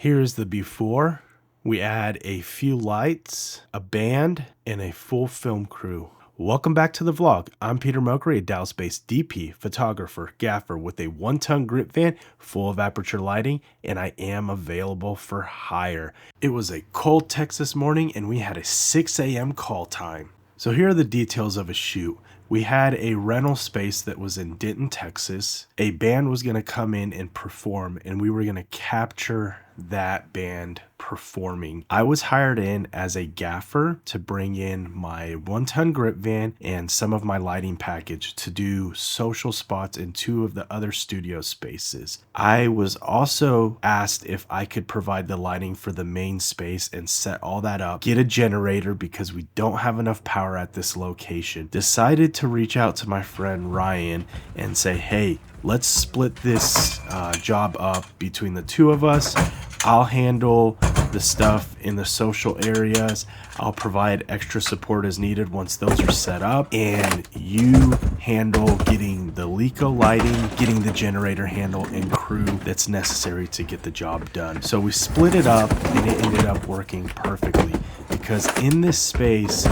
Here's the before. We add a few lights, a band, and a full film crew. Welcome back to the vlog. I'm Peter Mokri, a Dallas-based DP, photographer, gaffer with a 1-ton grip van full of aperture lighting, and I am available for hire. It was a cold Texas morning and we had a 6 a.m. call time. So here are the details of a shoot. We had a rental space that was in Denton, Texas. A band was going to come in and perform, and we were going to capture that band performing. I was hired in as a gaffer to bring in my 1-ton grip van and some of my lighting package to do social spots in 2 of the other studio spaces. I was also asked if I could provide the lighting for the main space and set all that up, get a generator because we don't have enough power at this location. Decided to reach out to my friend Ryan and say, hey, let's split this job up between the 2 of us. I'll handle the stuff in the social areas. I'll provide extra support as needed once those are set up. And you handle getting the Lico lighting, getting the generator handle and crew that's necessary to get the job done. So we split it up and it ended up working perfectly because in this space,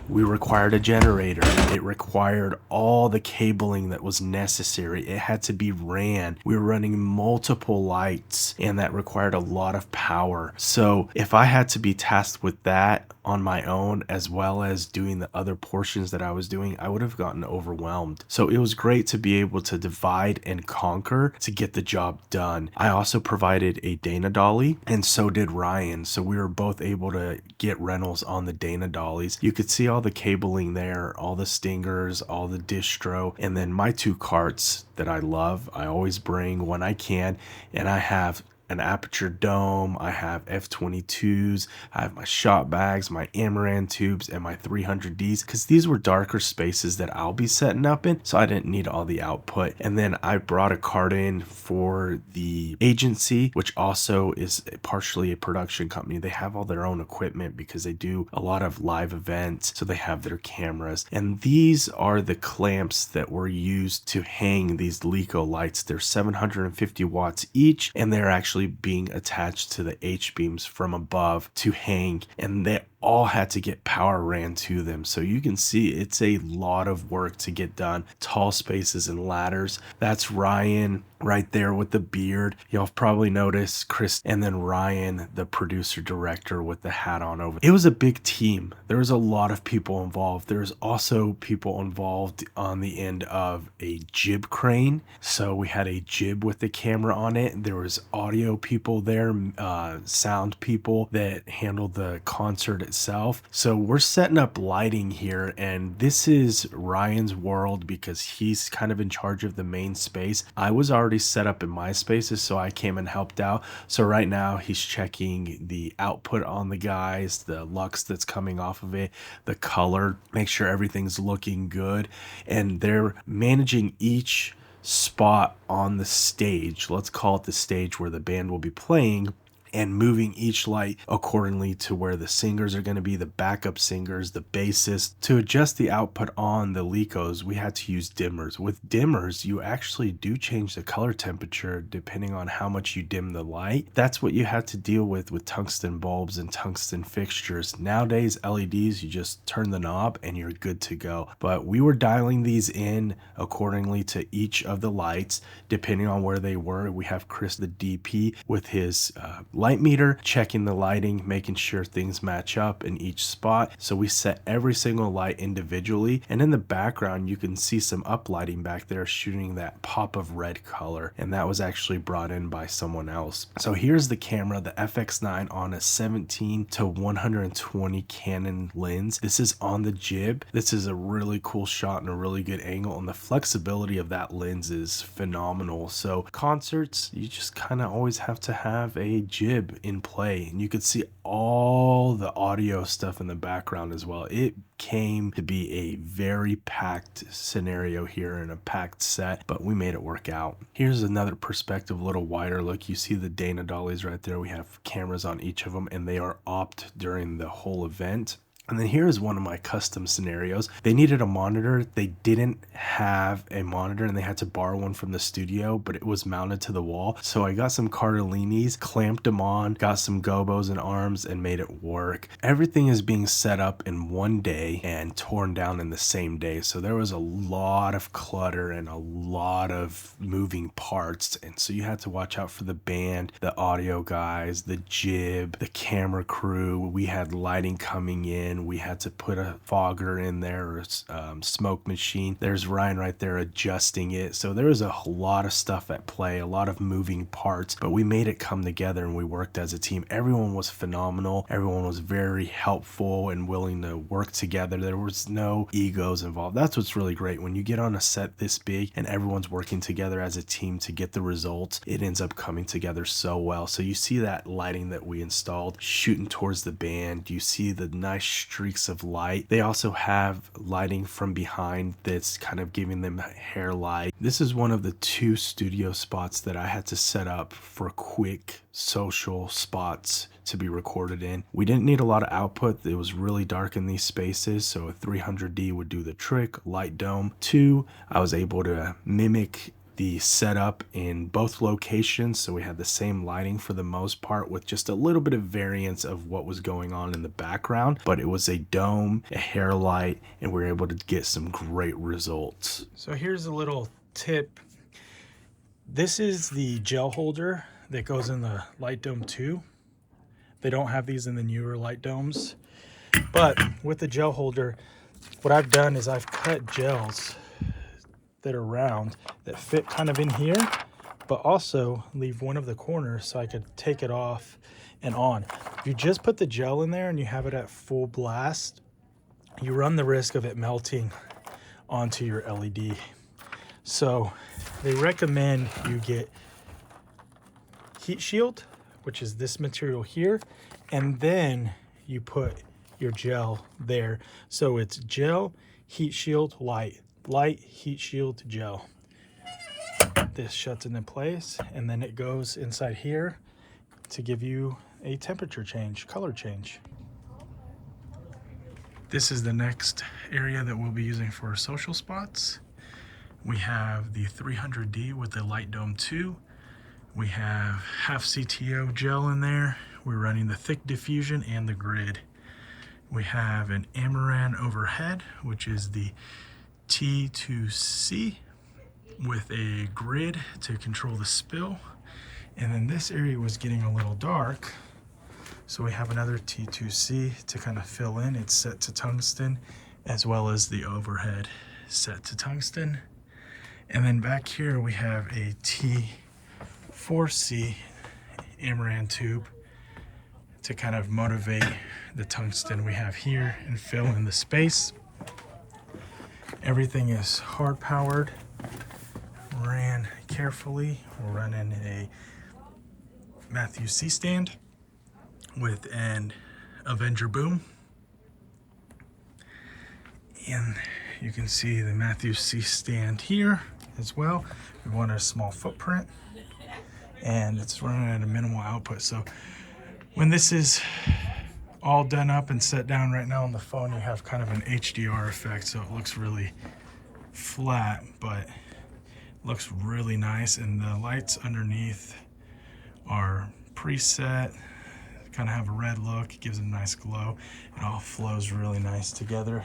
we required a generator. It required all the cabling that was necessary. It had to be ran. We were running multiple lights and that required a lot of power. So if I had to be tasked with that on my own, as well as doing the other portions that I was doing, I would have gotten overwhelmed. So it was great to be able to divide and conquer to get the job done. I also provided a Dana dolly and so did Ryan. So we were both able to get rentals on the Dana dollies. You could see all the cabling there, all the stingers, all the distro, and then my 2 carts that I love, I always bring when I can, and I have an aperture dome, I have F22s, I have my shot bags, my Amaran tubes, and my 300Ds, because these were darker spaces that I'll be setting up in, so I didn't need all the output. And then I brought a cart in for the agency, which also is partially a production company. They have all their own equipment because they do a lot of live events, so they have their cameras. And these are the clamps that were used to hang these Lico lights. They're 750 watts each, and they're actually being attached to the H-beams from above to hang, and they all had to get power ran to them. So you can see it's a lot of work to get done. Tall spaces and ladders. That's Ryan right there with the beard. Y'all probably noticed Chris, and then Ryan, the producer director with the hat on over. It was a big team. There was a lot of people involved. There's also people involved on the end of a jib crane. So we had a jib with the camera on it. There was audio people there, sound people that handled the concert itself. So we're setting up lighting here, and this is Ryan's world because he's kind of in charge of the main space. I was already set up in my spaces, so I came and helped out. So right now he's checking the output on the guys, the lux that's coming off of it, the color, make sure everything's looking good, and they're managing each spot on the stage. Let's call it the stage where the band will be playing, and moving each light accordingly to where the singers are going to be, the backup singers, the bassist. To adjust the output on the Licos, we had to use dimmers. With dimmers, you actually do change the color temperature depending on how much you dim the light. That's what you had to deal with tungsten bulbs and tungsten fixtures. Nowadays, LEDs, you just turn the knob and you're good to go. But we were dialing these in accordingly to each of the lights, depending on where they were. We have Chris, the DP, with his light meter, checking the lighting, making sure things match up in each spot. So we set every single light individually, and in the background you can see some uplighting back there shooting that pop of red color, and that was actually brought in by someone else. So here's the camera, the FX9 on a 17 to 120 Canon lens. This is on the jib. This is a really cool shot and a really good angle, and the flexibility of that lens is phenomenal. So concerts, you just kind of always have to have a jib in play, and you could see all the audio stuff in the background as well. It came to be a very packed scenario here and a packed set, but we made it work out. Here's another perspective, a little wider look. You see the Dana dollies right there. We have cameras on each of them, and they are opt during the whole event. And then here's one of my custom scenarios. They needed a monitor. They didn't have a monitor and they had to borrow one from the studio, but it was mounted to the wall. So I got some Cardellinis, clamped them on, got some gobos and arms, and made it work. Everything is being set up in one day and torn down in the same day. So there was a lot of clutter and a lot of moving parts. And so you had to watch out for the band, the audio guys, the jib, the camera crew. We had lighting coming in. We had to put a fogger in there, or a smoke machine. There's Ryan right there adjusting it. So there was a lot of stuff at play, a lot of moving parts, but we made it come together and we worked as a team. Everyone was phenomenal. Everyone was very helpful and willing to work together. There was no egos involved. That's what's really great. When you get on a set this big and everyone's working together as a team to get the results, it ends up coming together so well. So you see that lighting that we installed shooting towards the band. You see the nice streaks of light. They also have lighting from behind that's kind of giving them hair light. This is one of the 2 studio spots that I had to set up for quick social spots to be recorded in. We didn't need a lot of output. It was really dark in these spaces, so a 300D would do the trick. Light dome. 2, I was able to mimic the setup in both locations, so we had the same lighting for the most part, with just a little bit of variance of what was going on in the background, but it was a dome, a hair light, and we were able to get some great results. So here's a little tip. This is the gel holder that goes in the light dome 2. They don't have these in the newer light domes, but with the gel holder, what I've done is I've cut gels that are round that fit kind of in here, but also leave one of the corners so I could take it off and on. If you just put the gel in there and you have it at full blast, you run the risk of it melting onto your LED. So they recommend you get heat shield, which is this material here, and then you put your gel there. So it's gel, heat shield, light, heat shield, gel. This shuts into place, and then it goes inside here to give you a temperature change, color change. This is the next area that we'll be using for our social spots. We have the 300D with the light dome 2. We have half CTO gel in there. We're running the thick diffusion and the grid. We have an Amaran overhead, which is the T2C with a grid to control the spill. And then this area was getting a little dark, so we have another T2C to kind of fill in. It's set to tungsten, as well as the overhead set to tungsten. And then back here we have a T4C Amaran tube to kind of motivate the tungsten we have here and fill in the space. Everything is hard powered, ran carefully. We're running a Matthew C stand with an Avenger boom. And you can see the Matthew C stand here as well. We want a small footprint, and it's running at a minimal output. So when this is all done up and set down right now on the phone, you have kind of an HDR effect, so it looks really flat, but looks really nice. And the lights underneath are preset, kind of have a red look, it gives it a nice glow. It all flows really nice together.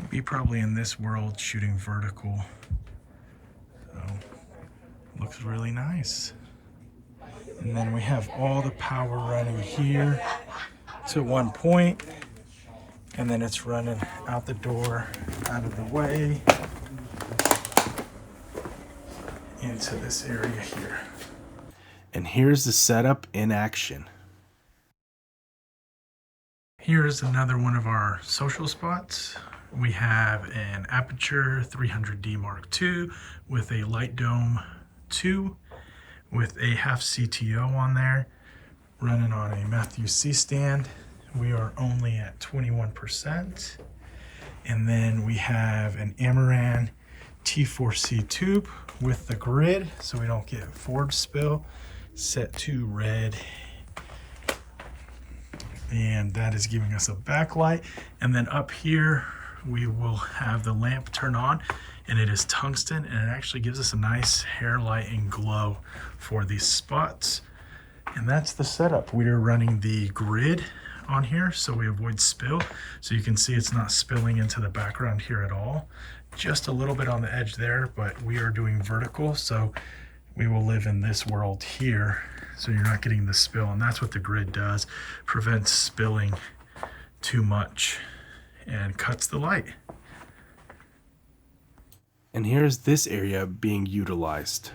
We'd be probably in this world shooting vertical, so looks really nice. And then we have all the power running here to one point, and then it's running out the door, out of the way, into this area here. And here's the setup in action. Here's another one of our social spots. We have an Aperture 300D Mark II with a light dome 2 with a half CTO on there, running on a Matthew C stand. We are only at 21%. And then we have an Amaran T4C tube with the grid, so we don't get forward spill, set to red. and that is giving us a backlight. And then up here we will have the lamp turn on, and it is tungsten, and it actually gives us a nice hair light and glow for these spots. And that's the setup. We are running the grid on here so we avoid spill. So you can see it's not spilling into the background here at all. Just a little bit on the edge there, but we are doing vertical, so we will live in this world here, so you're not getting the spill. And that's what the grid does, prevents spilling too much and cuts the light. And here's this area being utilized.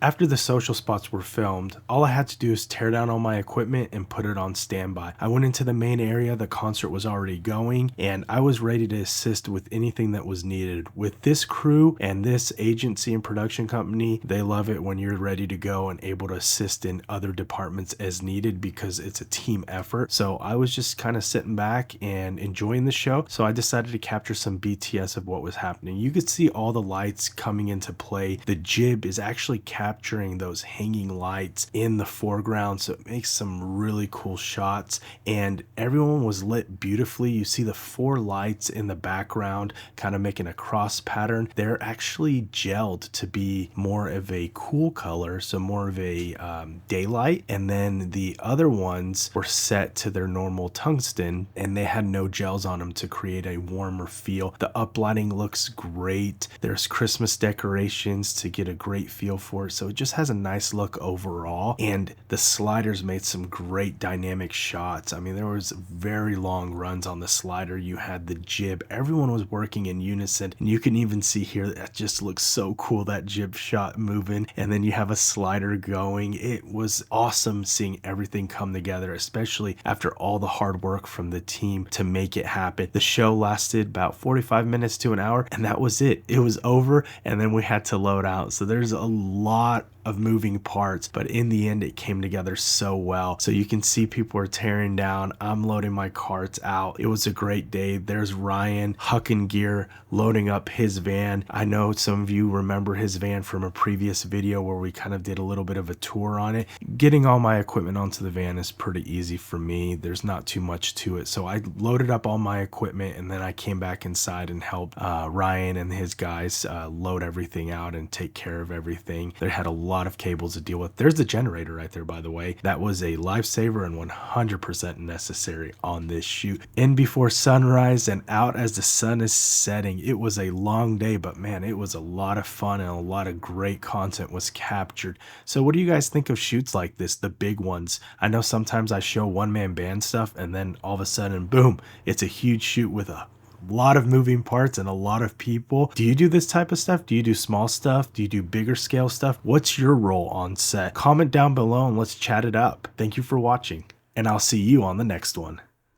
After the social spots were filmed, all I had to do is tear down all my equipment and put it on standby. I went into the main area, the concert was already going, and I was ready to assist with anything that was needed. With this crew and this agency and production company, they love it when you're ready to go and able to assist in other departments as needed because it's a team effort. So I was just kind of sitting back and enjoying the show. So I decided to capture some BTS of what was happening. You could see all the lights coming into play. The jib is actually capturing those hanging lights in the foreground, so it makes some really cool shots, and everyone was lit beautifully. You see the 4 lights in the background kind of making a cross pattern. They're actually gelled to be more of a cool color, so more of a daylight, and then the other ones were set to their normal tungsten, and they had no gels on them to create a warmer feel. The uplighting looks great. There's Christmas decorations to get a great feel for it, so it just has a nice look overall. And the sliders made some great dynamic shots. I mean, there was very long runs on the slider. You had the jib, everyone was working in unison, and you can even see here that just looks so cool, that jib shot moving, and then you have a slider going. It was awesome seeing everything come together, especially after all the hard work from the team to make it happen. The show lasted about 45 minutes to an hour, and that was it. It was over, and then we had to load out. So there's a lot of moving parts, but in the end it came together so well. So you can see people are tearing down, I'm loading my carts out. It was a great day. There's Ryan hucking gear, loading up his van. I know some of you remember his van from a previous video where we kind of did a little bit of a tour on it. Getting all my equipment onto the van is pretty easy for me. There's not too much to it, so I loaded up all my equipment, and then I came back inside and helped Ryan and his guys load everything out and take care of everything. They had a lot of cables to deal with. There's the generator right there, by the way. That was a lifesaver and 100% necessary on this shoot. In before sunrise and out as the sun is setting. It was a long day, but man, it was a lot of fun, and a lot of great content was captured. So what do you guys think of shoots like this, the big ones? I know sometimes I show one-man band stuff, and then all of a sudden, boom, it's a huge shoot with a lot of moving parts and a lot of people. Do you do this type of stuff? Do you do small stuff? Do you do bigger scale stuff? What's your role on set? Comment down below and let's chat it up. Thank you for watching, and I'll see you on the next one.